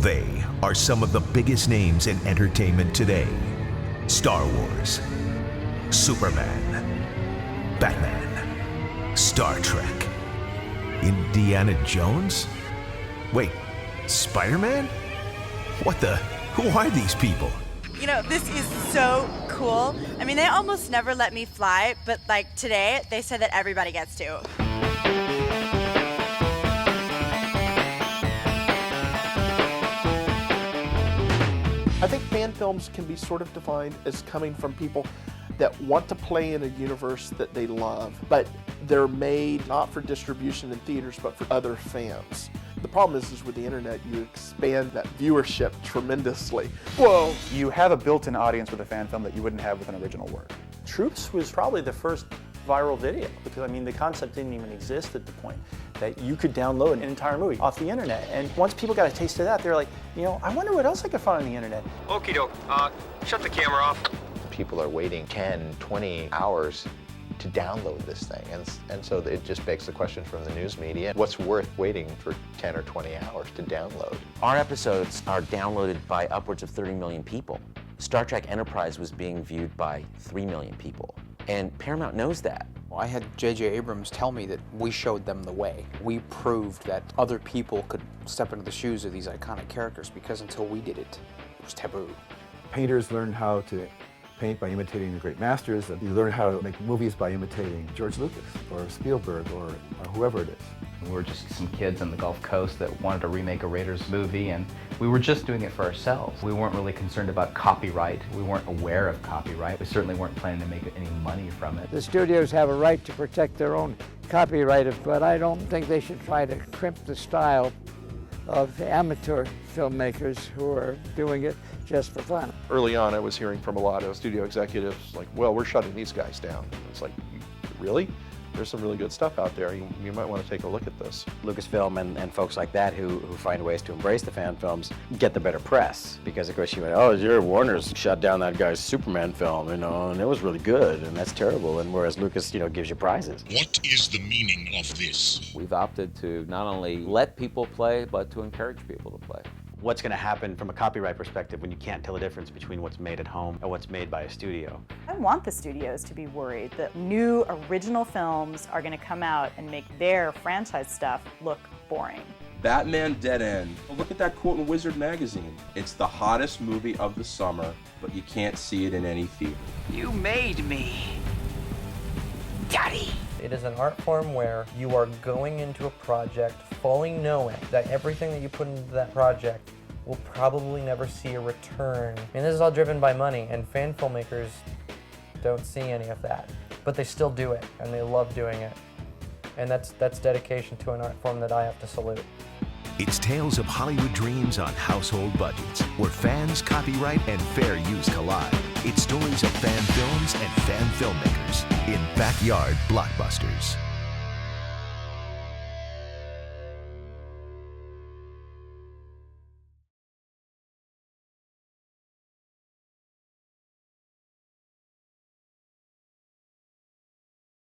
They are some of the biggest names in entertainment today. Star Wars, Superman, Batman, Star Trek, Indiana Jones? Wait, Spider-Man? What the? Who are these people? You know, this is so cool. I mean, they almost never let me fly, but like today, they said that everybody gets to. I think fan films can be sort of defined as coming from people that want to play in a universe that they love, but they're made not for distribution in theaters, but for other fans. The problem is with the internet, you expand that viewership tremendously. Whoa! You have a built-in audience with a fan film that you wouldn't have with an original work. Troops was probably the first viral video, because I mean the concept didn't even exist at the point that you could download an entire movie off the internet. And once people got a taste of that, they're like, you know, I wonder what else I could find on the internet. Okie doke, shut the camera off. People are waiting 10, 20 hours to download this thing. And so it just begs the question from the news media, what's worth waiting for 10 or 20 hours to download? Our episodes are downloaded by upwards of 30 million people. Star Trek Enterprise was being viewed by 3 million people. And Paramount knows that. I had J.J. Abrams tell me that we showed them the way. We proved that other people could step into the shoes of these iconic characters, because until we did it, it was taboo. Painters learn how to paint by imitating the great masters, and you learn how to make movies by imitating George Lucas or Spielberg or whoever it is. We were just some kids on the Gulf Coast that wanted to remake a Raiders movie, and we were just doing it for ourselves. We weren't really concerned about copyright. We weren't aware of copyright. We certainly weren't planning to make any money from it. The studios have a right to protect their own copyright, but I don't think they should try to crimp the style of amateur filmmakers who are doing it just for fun. Early on, I was hearing from a lot of studio executives like, well, we're shutting these guys down. It's like, really? There's some really good stuff out there. You might want to take a look at this. Lucasfilm and folks like that who find ways to embrace the fan films get the better press, because of course you went, oh, Warner's shut down that guy's Superman film, and it was really good, and that's terrible. And whereas Lucas, gives you prizes. What is the meaning of this? We've opted to not only let people play, but to encourage people to play. What's going to happen from a copyright perspective when you can't tell the difference between what's made at home and what's made by a studio? I want the studios to be worried that new original films are going to come out and make their franchise stuff look boring. Batman Dead End. Look at that quote in Wizard magazine. It's the hottest movie of the summer, but you can't see it in any theater. You made me, Daddy. It is an art form where you are going into a project fully knowing that everything that you put into that project will probably never see a return. I mean, this is all driven by money, and fan filmmakers don't see any of that. But they still do it, and they love doing it. And that's dedication to an art form that I have to salute. It's tales of Hollywood dreams on household budgets, where fans, copyright, and fair use collide. It's stories of fan films and fan filmmakers in Backyard Blockbusters.